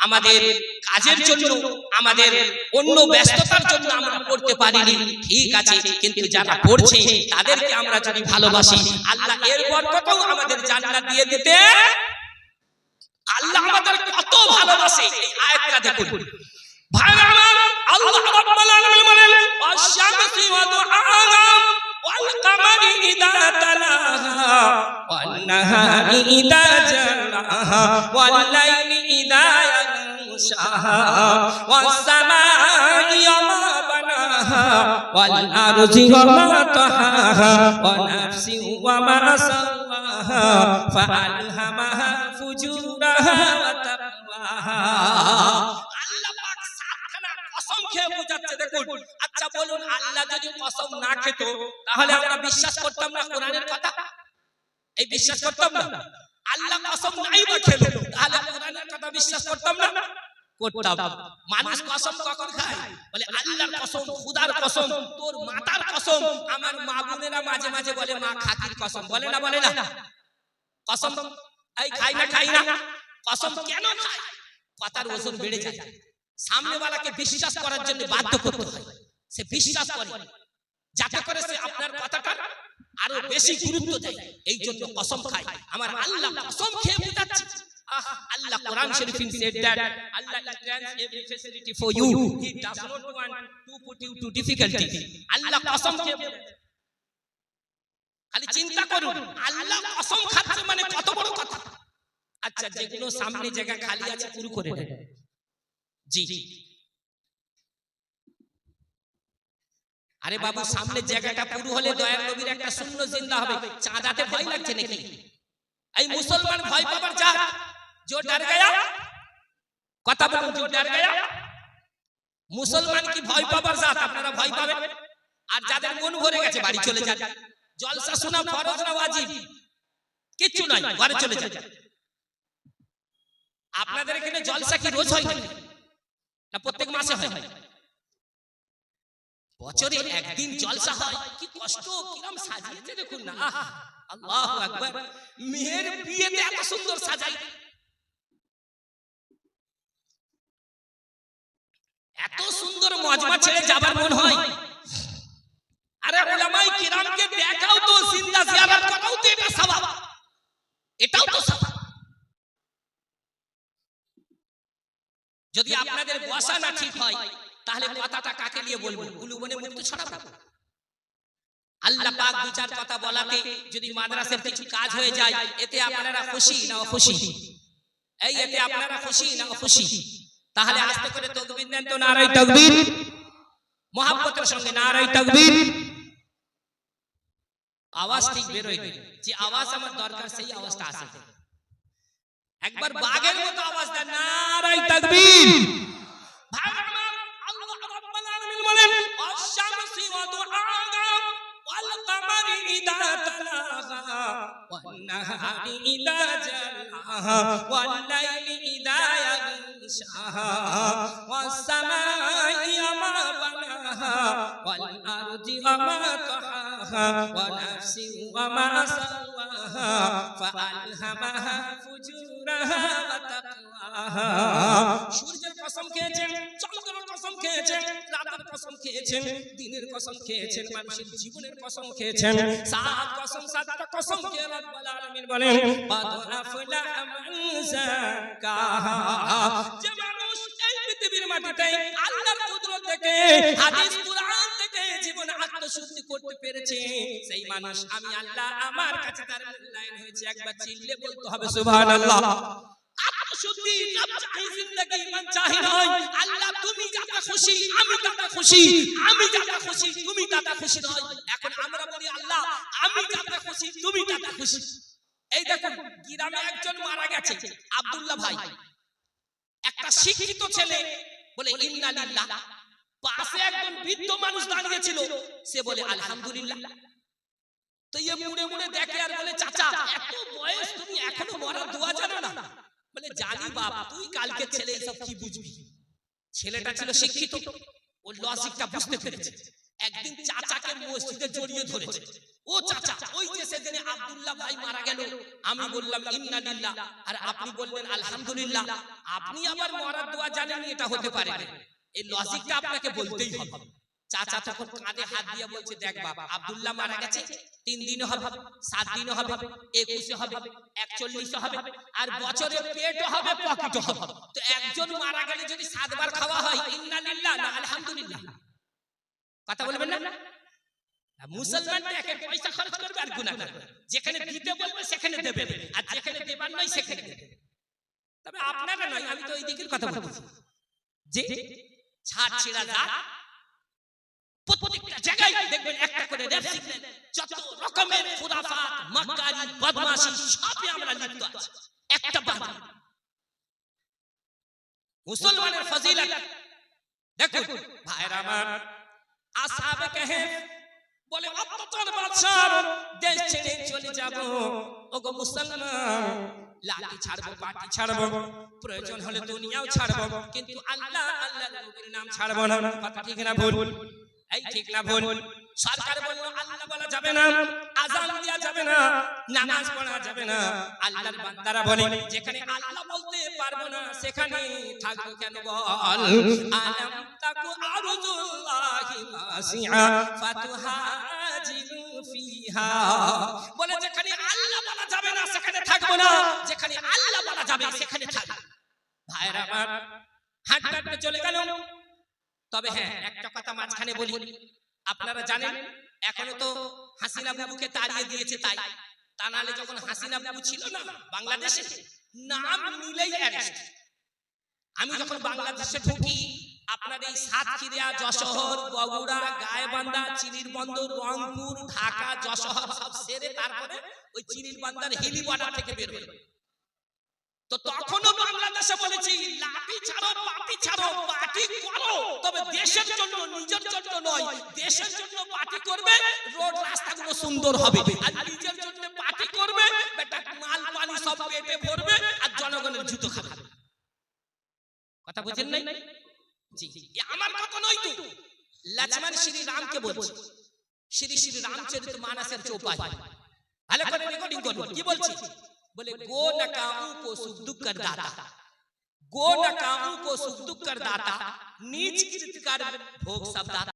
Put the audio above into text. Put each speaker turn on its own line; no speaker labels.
আমাদের কাজের জন্য, আমাদের অন্য ব্যস্ততার জন্য আমরা পড়তে পারিনি, ঠিক আছে, কিন্তু যারা পড়ছে তাদেরকে আমরা যদি ভালোবাসি, আল্লাহ এর বরকতেও আমাদের জান্নাত দিয়ে দিতে, আল্লাহ আমাদের কত ভালোবাসে এই আয়াতটা দেখুন। ভাইরা আমার, আল্লাহ রাব্বুল আলামিন বলেন ওয়াশ-শামসি ওয়া দুহাহা ওয়াল কামারি ইযা তালাহা ওয়ান নাহারি ইযা জালাহা ওয়াল লাইলি ইযা ইয়াগশাহা ওয়াস সামাই ওয়া মা বানাহা ওয়াল আরজি ওয়া মা তাহাহা ওয়া নাফসি ওয়া মা সাওয়াহা ফাআলহামাহা ফুজুরাহা ওয়া তাকওয়াহা। আল্লাহ পাক সাতখানা কসম খেয়ে বোঝাচ্ছে দেখুন। আচ্ছা বলুন, আল্লাহ যদি কসম না খেত তাহলে আমরা বিশ্বাস করতাম না কোরআনের কথা? এই বিশ্বাস করতাম না? আল্লাহ কসম নাই বা খেলো তাহলে কোরআনের কথা বিশ্বাস করতাম না? করতাম। মানুষ কসম কখন খায়? বলে আল্লাহর কসম, খুদার কসম, তোর মাতার কসম। আমার মা বোনেরা মাঝে মাঝে বলে মা খাতির কসম, বলে না? বলে না? কসম এই খাই না, খাই না। কসম কেন খায়? কথার ওজন বেড়ে যায়, সামনেওয়ালাকে বিশ্বাস করার জন্য বাধ্য করতে হয়। সে বিশ্বাস করে যাতে করে সে আপনার কথাটা আরো বেশি গুরুত্ব দেয়, এই জন্য কসম খায়। আমার আল্লাহ কসম খেয়ে বোঝাচ্ছে। Allah Quran Sharif said that Allah grants every facility for you. He does not want to put you to difficulty. Allah কসম খেয়ে খালি চিন্তা করুন, আল্লাহ কসম খাচ্ছে মানে কত বড় কথা। আচ্ছা, যেগুলো সামনে জায়গা খালি আছে পুরো করে দেন। জি, আরে বাবু, সামনে জায়গাটা পুরো হলে দয়ার নবীর একটা শূন্য জিন্দা হবে। চাঁদাতে ভয় লাগছে নাকি? এই মুসলমান ভয় পাবার জাত, जो डर गया, কথা বলুন, जो डर गया। মুসলমান কি ভয় পাবার জাত? আপনারা ভয় পাবেন? আর যাদের মন ভরে গেছে বাড়ি চলে যান। জলসা শোনা ফরজ না ওয়াজিব? কিচ্ছু নাই, ঘরে চলে যান। আপনাদের এখানে জলসা কি রোজ হয় না প্রত্যেক মাসে হয়? বছরে একদিন জলসা হয়। কি কষ্ট, কিরম সাজিয়েছে দেখুন না। আল্লাহু আকবার। মেয়ের বিয়েতে এত সুন্দর সাজাই, এত সুন্দর মজমা ছেড়ে যাবার মন হয়। আরে উলামায়ে কিরামকে দেখাও তো, জিন্দা জিয়ারত করাও তো, এটা সওয়াব, এটাও তো সওয়াব। যদি আপনাদের বসা না ঠিক হয় তাহলে কথাটা কাকে নিয়ে বলবো? উলুবনে মুখ তো ছড়াবো। আল্লাহ পাক দু চার কথা বলাতে যদি মাদ্রাসার কিছু কাজ হয়ে যায়, এতে আপনারা খুশি না অখুশি? এই এতে আপনারা খুশি না অখুশি? তাহলে আস্তে করে তাকবীর দেন তো, নারায়ে তাকবীর, মুহাব্বতের সঙ্গে নারায়ে তাকবীর। আওয়াজ ঠিক বের হয়, যে আওয়াজ আমার দরকার সেই আওয়াজটা আসে। একবার বাঘের মতো আওয়াজ দেন, নারায়ে তাকবীর। ভাইরা আমার, আল্লাহ রাব্বুল আলামিন বলেন ওয়াশ-শামসি ওয়া দুহাহা ওয়াল কামারি ইযা তালাহা ওয়ান নাহারি ইযা জালাহা ওয়াল লাইলি ইযা ইয়াগশাহা ওয়াস সামাই ওয়া মা বানাহা ওয়াল আরজি ওয়া মা তাহাহা ওয়া নাফসি ওয়া মা সাওয়াহা ফাআলহামাহা ফুজুরাহা ওয়া তাকওয়াহা। সূর্যের কসম খেয়েছেন, চন্দ্রের কসম খেয়েছেন, রাতের কসম খেয়েছেন, দিনের কসম খেয়েছেন, মানুষের জীবনের কসম খেয়েছেন। সাত কসম, সাতটা কসম খেয়ে রব্বুল আলামিন বলেন কাদ আফলাহা মান যাক্কাহা। যে মানুষ এই পৃথিবীর মাটিতে আল্লাহর কুদরত থেকে, হাদিস কুরআন থেকে জীবন আত্মশুদ্ধি করতে পেরেছে, সেই মানুষ আমি আল্লাহ আমার কাছে তার মূল্যায়ন হয়েছে। একবার চিল্লে বলতে হবে সুবহানাল্লাহ। আত্মশুদ্ধি রব চাই, জিন্দেগি মান চাই নয়। আল্লাহ তুমি যাতে খুশি আমি তাতে খুশি, আমি যাতে খুশি তুমি তাতে খুশি নয়। এখন আমরা বলি আল্লাহ আমি যাতে খুশি তুমি তাতে খুশি। এই দেখুন, গ্রামে একজন মারা গেছে, আব্দুল্লাহ ভাই, একটা শিক্ষিত ছেলে বলে ইন্না লিল্লাহ। পাশে একজন বৃদ্ধ মানুষ দাঁড়িয়ে ছিল, সে বলে আলহামদুলিল্লাহ। তো এই মুড়ে মুড়ে দেখে আর বলে চাচা এত বয়স তুমি এখনো মরার দোয়া জানো না? বলে জানি বাপ, তুই কালকে ছেলে এসব কি বুঝবি। ছেলেটা ছিল শিক্ষিত, ও লজিকটা বুঝতে পেরেছে। একদিন চাচাকে মসজিদে জড়িয়ে ধরেছে, ও চাচা ওই যে সেদিন আব্দুল্লাহ ভাই মারা গেল, আমি বললাম ইন্না লিল্লাহ আর আপনি বললেন আলহামদুলিল্লাহ, আপনি আবার মরার দোয়া জানেন এটা হতে পারে না, এই লজিকটা আপনাকে বলতেই হবে। চাচা তখন কাঁধে হাত দিয়ে বলছে, দেখ বাবা, আব্দুল্লাহ মারা গেছে 3 দিনে হবে, 7 দিনে হবে, 21 হবে, 41 হবে, আর বছরে পেটও হবে, পকেটও হবে। তো একজন মারা গেলে যদি 7 বার খাওয়া হয়, ইন্না লিল্লাহ না আলহামদুলিল্লাহ? কথা বলবেন না? মুসলমান টাকা পয়সা খরচ করবে আর গুনাহ করবে, যেখানে দিতে বলবে সেখানে দেবে, আর যেখানে দেবার নয় সেখানে দেবে। তবে আপনারা নয়, আমি তো এই দিকের কথা বলছি যে ছাড় ছেড়া জাত প্রত্যেকটা জায়গায় দেখবেন একটা করে রেপ সিগন্যাল, যত রকমের খুরাফাত, মাক্কারি, বদমাশি সবই আমরা লিপ্ত আছি। একটা বাদ মুসলমানের ফজিলত দেখুন ভাইরা আমার, আসহাবে কাহফ বলে অত্যাচার বাদশার দেশ ছেড়ে চলে যাব, ওগো মুসলমান লাঠি ছাড়বো, পাটি ছাড়বো, প্রয়োজন হলে দুনিয়াও ছাড়বো, কিন্তু আল্লাহ আল্লাহর নবীর নাম ছাড়বো না। কথা ঠিক না ভুল? এই ঠিক না ভুল? সরকার বলল আল্লাহ বলা যাবে না, আযান দেয়া যাবে না, নামাজ পড়া যাবে না। আল্লাহর বান্দারা বলে যেখানে আল্লাহ বলতে পারবো না সেখানে থাকবো কেন বল? আলাম তাকু আরজুল্লাহি ওয়াসিআ ফাতুহাজিরু ফিহা, বলে যেখানে আল্লাহ বলা যাবে না সেখানে থাকবো না, যেখানে আল্লাহ বলা যাবে সেখানে থাকবো। ভাইরা আমার, হাঁটতে হাঁটতে চলে গেল। তবে হ্যাঁ, একটা কথা মাঝখানে বলি, আপনারা জানেন এখনো তো হাসিনা বাবুকে তাড়িয়ে দিয়েছে, তাই তা নাহলে যখন হাসিনা বাবু ছিল না বাংলাদেশে, নাম নিলেই অ্যারেস্ট। আমি যখন বাংলাদেশে ঢুকি, আপনার এই সাতক্ষীরা, যশোর, বগুড়া, গায়েবান্ধা, চিনির বন্দর, রংপুর, ঢাকা, যশোর সব সেরে তারপরে ওই চিনির বান্দার হিলি বর্ডার থেকে বের হলো। তো তখনও বাংলাদেশে বলেছি লাঠি ছাড়ো, পাটি ছাড়ো, পাটি করো, তবে দেশের জন্য, নিজের জন্য নয়। দেশের জন্য পাটি করবে, রোড রাস্তাগুলো সুন্দর হবে, আর নিজের জন্য পাটি করবে, বেটা মাল পানি সব পেটে ভরবে আর জনগণের জুতো খাবে। কথা বুঝেন নাই? জি, আমার কথা নয় তো, লক্ষ্মণ শ্রী রামকে বলছি, শ্রী শ্রী রামচরিত মানসের চৌপাই ভালো করে রেকর্ডিং করুন। কি বলছি? बोले गो नकाऊ को सुख दुख कर दाता, गो नकाऊ को सुख दुख कर दाता, नीच कृत कर भोग सब दाता।